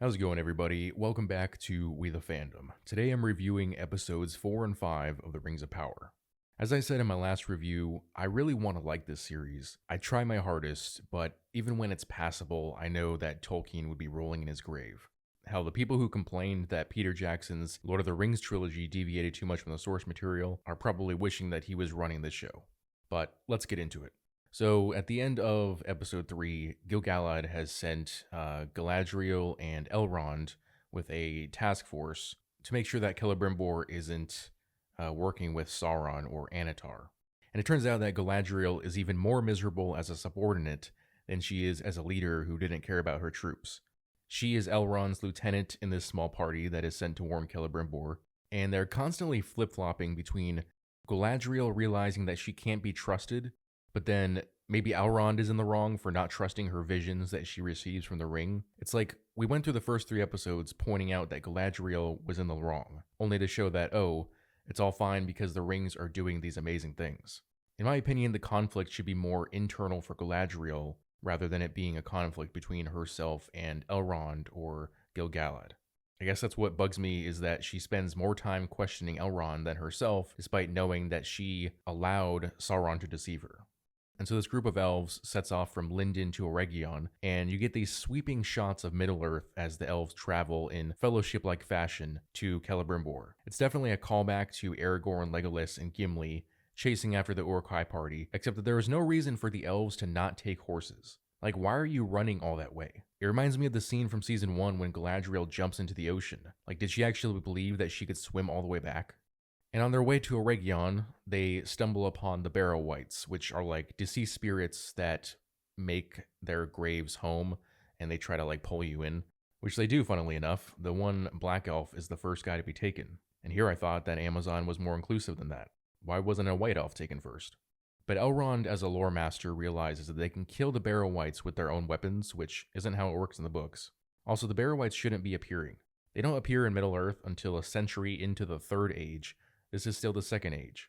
How's it going, everybody? Welcome back to We the Fandom. Today I'm reviewing episodes 4 and 5 of The Rings of Power. As I said in my last review, I really want to like this series. I try my hardest, but even when it's passable, I know that Tolkien would be rolling in his grave. Hell, the people who complained that Peter Jackson's Lord of the Rings trilogy deviated too much from the source material are probably wishing that he was running this show. But let's get into it. So at the end of episode 3, Gil-galad has sent Galadriel and Elrond with a task force to make sure that Celebrimbor isn't working with Sauron or Anatar. And it turns out that Galadriel is even more miserable as a subordinate than she is as a leader who didn't care about her troops. She is Elrond's lieutenant in this small party that is sent to warn Celebrimbor, and they're constantly flip-flopping between Galadriel realizing that she can't be trusted, but then maybe Elrond is in the wrong for not trusting her visions that she receives from the ring. It's like we went through the first 3 episodes pointing out that Galadriel was in the wrong, only to show that, oh, it's all fine because the rings are doing these amazing things. In my opinion, the conflict should be more internal for Galadriel rather than it being a conflict between herself and Elrond or Gil-galad. I guess that's what bugs me, is that she spends more time questioning Elrond than herself, despite knowing that she allowed Sauron to deceive her. And so this group of elves sets off from Lindon to Eregion, and you get these sweeping shots of Middle-earth as the elves travel in fellowship-like fashion to Celebrimbor. It's definitely a callback to Aragorn, Legolas, and Gimli chasing after the Uruk-hai party, except that there is no reason for the elves to not take horses. Like, why are you running all that way? It reminds me of the scene from Season 1 when Galadriel jumps into the ocean. Like, did she actually believe that she could swim all the way back? And on their way to Eregion, they stumble upon the Barrow-wights, which are like deceased spirits that make their graves home, and they try to like pull you in, which they do, funnily enough. The one black elf is the first guy to be taken. And here I thought that Amazon was more inclusive than that. Why wasn't a white elf taken first? But Elrond, as a lore master, realizes that they can kill the Barrow-wights with their own weapons, which isn't how it works in the books. Also, the Barrow-wights shouldn't be appearing. They don't appear in Middle-earth until a century into the Third Age. This is still the Second Age.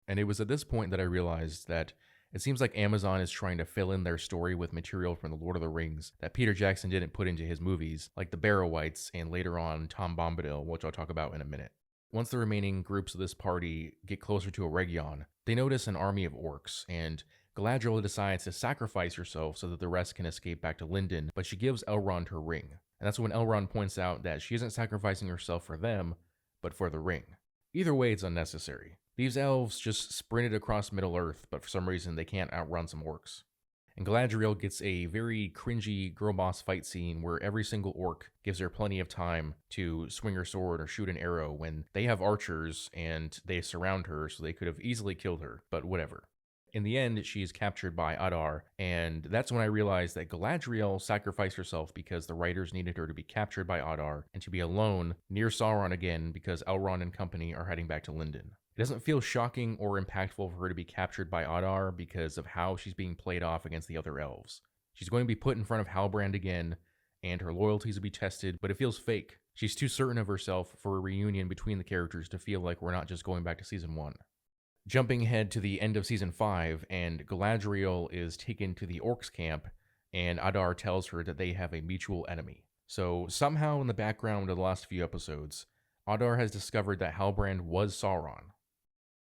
And it was at this point that I realized that it seems like Amazon is trying to fill in their story with material from the Lord of the Rings that Peter Jackson didn't put into his movies, like the Barrow-wights and later on Tom Bombadil, which I'll talk about in a minute. Once the remaining groups of this party get closer to Eregion, they notice an army of orcs, and Galadriel decides to sacrifice herself so that the rest can escape back to Lindon, but she gives Elrond her ring. And that's when Elrond points out that she isn't sacrificing herself for them, but for the ring. Either way, it's unnecessary. These elves just sprinted across Middle-earth, but for some reason they can't outrun some orcs. And Galadriel gets a very cringy girl boss fight scene where every single orc gives her plenty of time to swing her sword or shoot an arrow when they have archers and they surround her, so they could have easily killed her, but whatever. In the end, she is captured by Adar, and that's when I realized that Galadriel sacrificed herself because the writers needed her to be captured by Adar and to be alone near Sauron again because Elrond and company are heading back to Lindon. It doesn't feel shocking or impactful for her to be captured by Adar because of how she's being played off against the other elves. She's going to be put in front of Halbrand again, and her loyalties will be tested, but it feels fake. She's too certain of herself for a reunion between the characters to feel like we're not just going back to Season 1. Jumping ahead to the end of Season 5, and Galadriel is taken to the Orcs camp, and Adar tells her that they have a mutual enemy. So somehow in the background of the last few episodes, Adar has discovered that Halbrand was Sauron.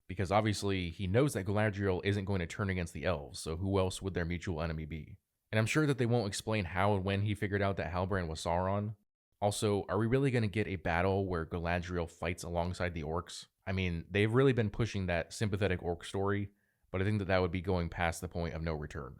Because obviously he knows that Galadriel isn't going to turn against the elves, so who else would their mutual enemy be? And I'm sure that they won't explain how and when he figured out that Halbrand was Sauron. Also, are we really going to get a battle where Galadriel fights alongside the orcs? I mean, they've really been pushing that sympathetic orc story, but I think that would be going past the point of no return.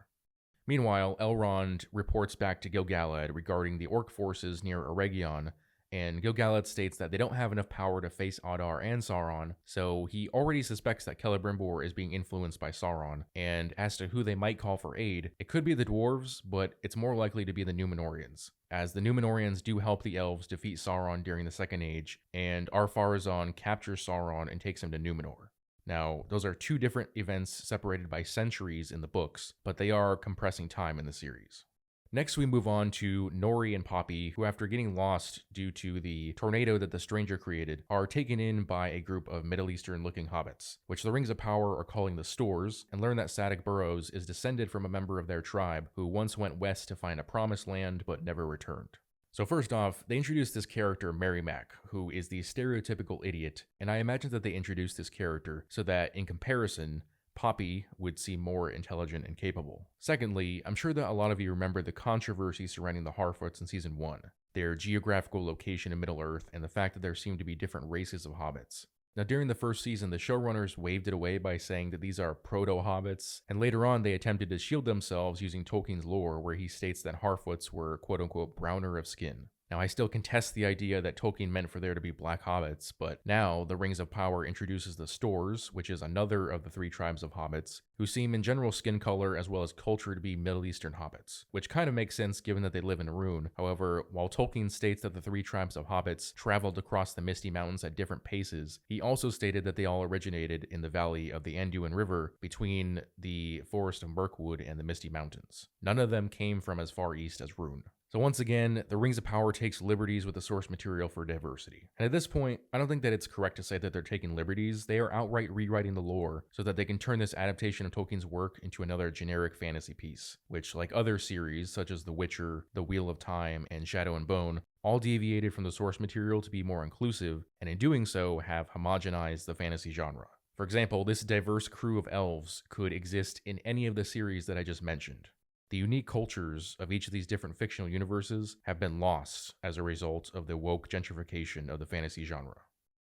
Meanwhile, Elrond reports back to Gil-galad regarding the orc forces near Eregion, and Gil-galad states that they don't have enough power to face Adar and Sauron, so he already suspects that Celebrimbor is being influenced by Sauron, and as to who they might call for aid, it could be the dwarves, but it's more likely to be the Númenóreans, as the Númenóreans do help the elves defeat Sauron during the Second Age, and Ar-Pharazôn captures Sauron and takes him to Númenor. Now, those are two different events separated by centuries in the books, but they are compressing time in the series. Next, we move on to Nori and Poppy, who, after getting lost due to the tornado that the stranger created, are taken in by a group of Middle Eastern-looking hobbits, which the Rings of Power are calling the Stores, and learn that Sadoc Burrows is descended from a member of their tribe who once went west to find a promised land but never returned. So first off, they introduced this character, Mary Mac, who is the stereotypical idiot, and I imagine that they introduced this character so that, in comparison, Poppy would seem more intelligent and capable. Secondly, I'm sure that a lot of you remember the controversy surrounding the Harfoots in Season 1, their geographical location in Middle-earth, and the fact that there seemed to be different races of hobbits. Now, during the first season, the showrunners waved it away by saying that these are proto-hobbits, and later on they attempted to shield themselves using Tolkien's lore, where he states that Harfoots were quote-unquote browner of skin. Now, I still contest the idea that Tolkien meant for there to be black hobbits, but now the Rings of Power introduces the Stors, which is another of the 3 tribes of hobbits, who seem in general skin color as well as culture to be Middle Eastern hobbits, which kind of makes sense given that they live in Rhûn. However, while Tolkien states that the 3 tribes of hobbits traveled across the Misty Mountains at different paces, he also stated that they all originated in the valley of the Anduin River between the Forest of Mirkwood and the Misty Mountains. None of them came from as far east as Rhûn. So once again, the Rings of Power takes liberties with the source material for diversity. And at this point, I don't think that it's correct to say that they're taking liberties. They are outright rewriting the lore so that they can turn this adaptation of Tolkien's work into another generic fantasy piece, which, like other series such as The Witcher, The Wheel of Time, and Shadow and Bone, all deviated from the source material to be more inclusive, and in doing so have homogenized the fantasy genre. For example, this diverse crew of elves could exist in any of the series that I just mentioned. The unique cultures of each of these different fictional universes have been lost as a result of the woke gentrification of the fantasy genre.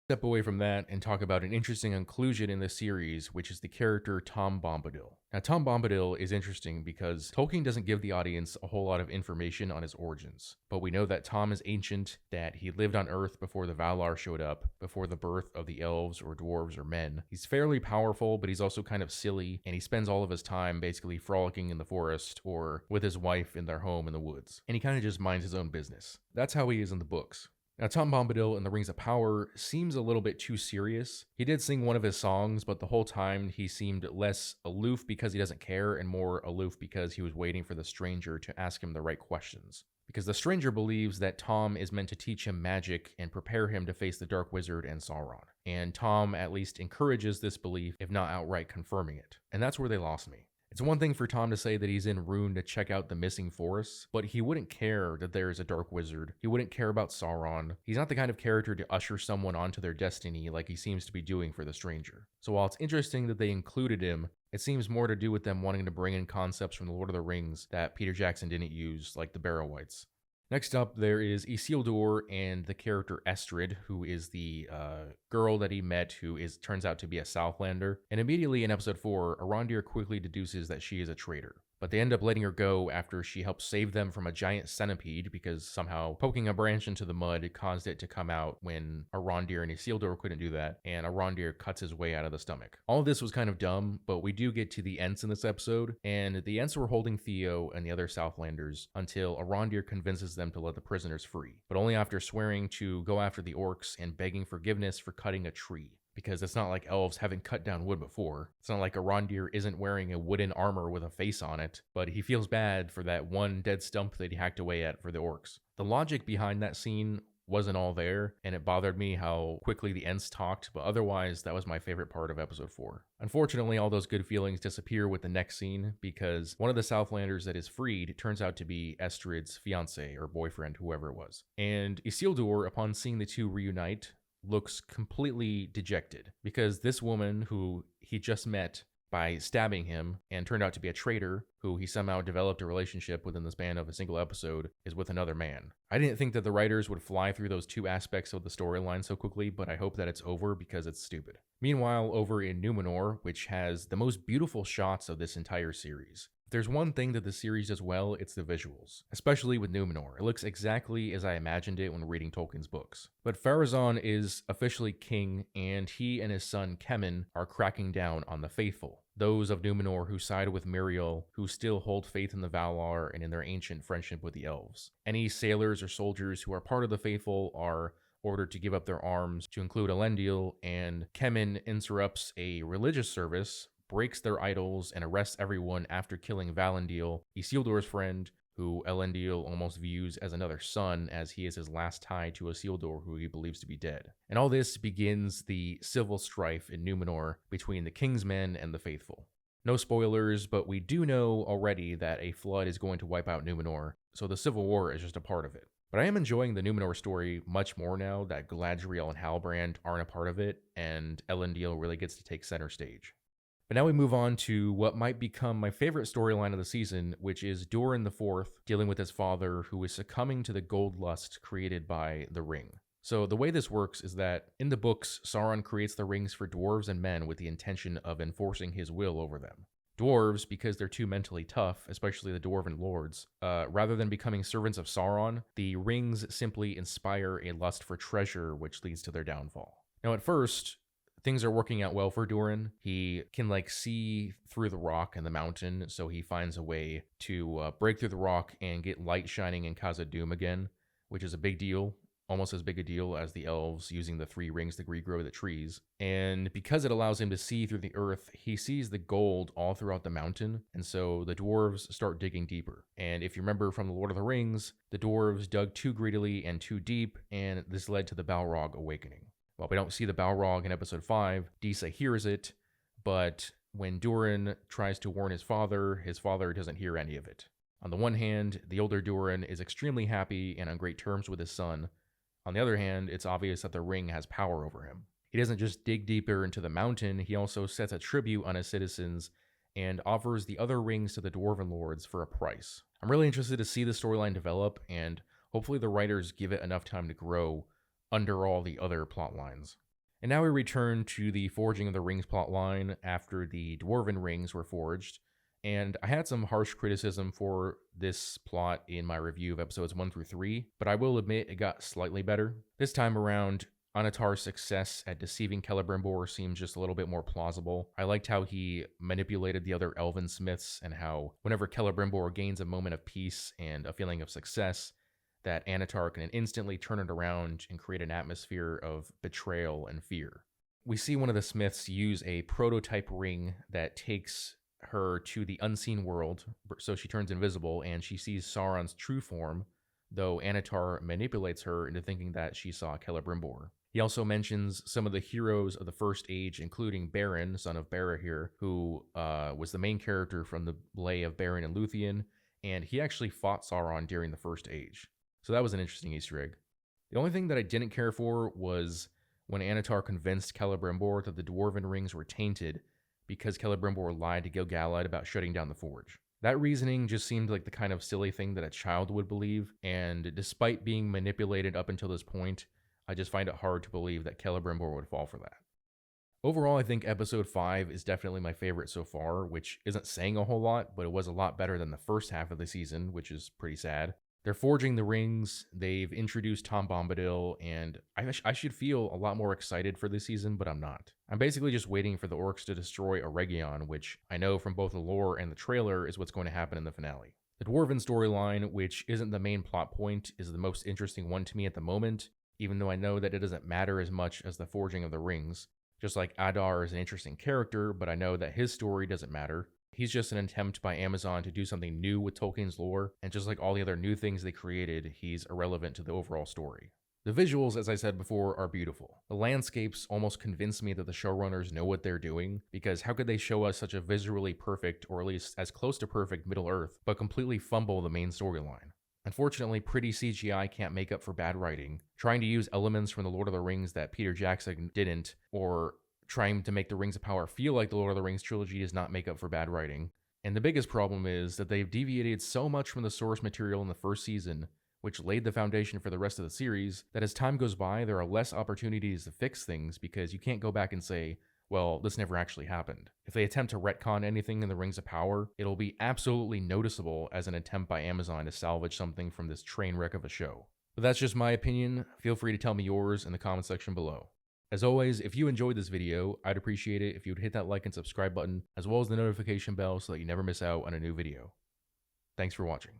Step away from that and talk about an interesting inclusion in this series, which is the character Tom Bombadil. Now, Tom Bombadil is interesting because Tolkien doesn't give the audience a whole lot of information on his origins, but we know that Tom is ancient, that he lived on Earth before the Valar showed up, before the birth of the elves or dwarves or men. He's fairly powerful, but he's also kind of silly, and he spends all of his time basically frolicking in the forest or with his wife in their home in the woods, and he kind of just minds his own business. That's how he is in the books. Now, Tom Bombadil in The Rings of Power seems a little bit too serious. He did sing one of his songs, but the whole time he seemed less aloof because he doesn't care and more aloof because he was waiting for the stranger to ask him the right questions. Because the stranger believes that Tom is meant to teach him magic and prepare him to face the Dark Wizard and Sauron. And Tom at least encourages this belief, if not outright confirming it. And that's where they lost me. It's one thing for Tom to say that he's in Rhûn to check out the missing forests, but he wouldn't care that there is a Dark Wizard. He wouldn't care about Sauron. He's not the kind of character to usher someone onto their destiny like he seems to be doing for the stranger. So while it's interesting that they included him, it seems more to do with them wanting to bring in concepts from the Lord of the Rings that Peter Jackson didn't use, like the Barrow-wights. Next up, there is Isildur and the character Estrid, who is the girl that he met who turns out to be a Southlander. And immediately in episode 4, Arondir quickly deduces that she is a traitor. But they end up letting her go after she helps save them from a giant centipede because somehow poking a branch into the mud caused it to come out when Arondir and Isildur couldn't do that, and Arondir cuts his way out of the stomach. All of this was kind of dumb, but we do get to the Ents in this episode, and the Ents were holding Theo and the other Southlanders until Arondir convinces them to let the prisoners free, but only after swearing to go after the orcs and begging forgiveness for cutting a tree. Because it's not like elves haven't cut down wood before. It's not like Arondir isn't wearing a wooden armor with a face on it, but he feels bad for that one dead stump that he hacked away at for the orcs. The logic behind that scene wasn't all there, and it bothered me how quickly the Ents talked, but otherwise, that was my favorite part of episode 4. Unfortunately, all those good feelings disappear with the next scene, because one of the Southlanders that is freed turns out to be Estrid's fiancé, or boyfriend, whoever it was. And Isildur, upon seeing the two reunite, looks completely dejected because this woman who he just met by stabbing him and turned out to be a traitor who he somehow developed a relationship within the span of a single episode is with another man. I didn't think that the writers would fly through those two aspects of the storyline so quickly, but I hope that it's over because it's stupid. Meanwhile, over in Numenor, which has the most beautiful shots of this entire series, if there's one thing that the series does well, it's the visuals, especially with Numenor. It looks exactly as I imagined it when reading Tolkien's books. But Pharazôn is officially king, and he and his son Kemen are cracking down on the faithful. Those of Numenor who side with Miriel, who still hold faith in the Valar and in their ancient friendship with the elves. Any sailors or soldiers who are part of the faithful are ordered to give up their arms, to include Elendil, and Kemen interrupts a religious service, breaks their idols, and arrests everyone after killing Valandil, Isildur's friend, who Elendil almost views as another son, as he is his last tie to Isildur, who he believes to be dead. And all this begins the civil strife in Numenor between the King's Men and the faithful. No spoilers, but we do know already that a flood is going to wipe out Numenor, so the Civil War is just a part of it. But I am enjoying the Numenor story much more now that Galadriel and Halbrand aren't a part of it, and Elendil really gets to take center stage. But now we move on to what might become my favorite storyline of the season, which is Durin IV dealing with his father, who is succumbing to the gold lust created by the ring. So the way this works is that in the books, Sauron creates the rings for dwarves and men with the intention of enforcing his will over them. Dwarves, because they're too mentally tough, especially the dwarven lords, rather than becoming servants of Sauron, the rings simply inspire a lust for treasure, which leads to their downfall. Now, at first, things are working out well for Durin. He can see through the rock and the mountain, so he finds a way to break through the rock and get light shining in Khazad-dûm again, which is a big deal. Almost as big a deal as the elves using the 3 rings to regrow the trees. And because it allows him to see through the earth, he sees the gold all throughout the mountain, and so the dwarves start digging deeper. And if you remember from The Lord of the Rings, the dwarves dug too greedily and too deep, and this led to the Balrog awakening. While we don't see the Balrog in episode 5, Disa hears it, but when Durin tries to warn his father doesn't hear any of it. On the one hand, the older Durin is extremely happy and on great terms with his son. On the other hand, it's obvious that the ring has power over him. He doesn't just dig deeper into the mountain, he also sets a tribute on his citizens and offers the other rings to the Dwarven Lords for a price. I'm really interested to see the storyline develop, and hopefully the writers give it enough time to grow under all the other plot lines. And now we return to the Forging of the Rings plotline after the Dwarven rings were forged. And I had some harsh criticism for this plot in my review of episodes 1 through 3, but I will admit it got slightly better. This time around, Anatar's success at deceiving Celebrimbor seems just a little bit more plausible. I liked how he manipulated the other elven smiths, and how whenever Celebrimbor gains a moment of peace and a feeling of success, that Anatar can instantly turn it around and create an atmosphere of betrayal and fear. We see one of the smiths use a prototype ring that takes her to the unseen world, so she turns invisible and she sees Sauron's true form, though Anatar manipulates her into thinking that she saw Celebrimbor. He also mentions some of the heroes of the First Age, including Beren, son of Barahir, who was the main character from the Lay of Beren and Luthien, and he actually fought Sauron during the First Age. So that was an interesting Easter egg. The only thing that I didn't care for was when Anatar convinced Celebrimbor that the Dwarven rings were tainted because Celebrimbor lied to Gil-galad about shutting down the forge. That reasoning just seemed like the kind of silly thing that a child would believe, and despite being manipulated up until this point, I just find it hard to believe that Celebrimbor would fall for that. Overall, I think episode 5 is definitely my favorite so far, which isn't saying a whole lot, but it was a lot better than the first half of the season, which is pretty sad. They're forging the rings, they've introduced Tom Bombadil, and I should feel a lot more excited for this season, but I'm not. I'm basically just waiting for the orcs to destroy Eregion, which I know from both the lore and the trailer is what's going to happen in the finale. The Dwarven storyline, which isn't the main plot point, is the most interesting one to me at the moment, even though I know that it doesn't matter as much as the forging of the rings. Just like Adar is an interesting character, but I know that his story doesn't matter. He's just an attempt by Amazon to do something new with Tolkien's lore, and just like all the other new things they created, he's irrelevant to the overall story. The visuals, as I said before, are beautiful. The landscapes almost convince me that the showrunners know what they're doing, because how could they show us such a visually perfect, or at least as close to perfect, Middle-earth, but completely fumble the main storyline? Unfortunately, pretty CGI can't make up for bad writing. Trying to use elements from The Lord of the Rings that Peter Jackson didn't, or trying to make the Rings of Power feel like the Lord of the Rings trilogy does not make up for bad writing. And the biggest problem is that they've deviated so much from the source material in the first season, which laid the foundation for the rest of the series, that as time goes by, there are less opportunities to fix things because you can't go back and say, well, this never actually happened. If they attempt to retcon anything in the Rings of Power, it'll be absolutely noticeable as an attempt by Amazon to salvage something from this train wreck of a show. But that's just my opinion. Feel free to tell me yours in the comment section below. As always, if you enjoyed this video, I'd appreciate it if you would hit that like and subscribe button, as well as the notification bell so that you never miss out on a new video. Thanks for watching.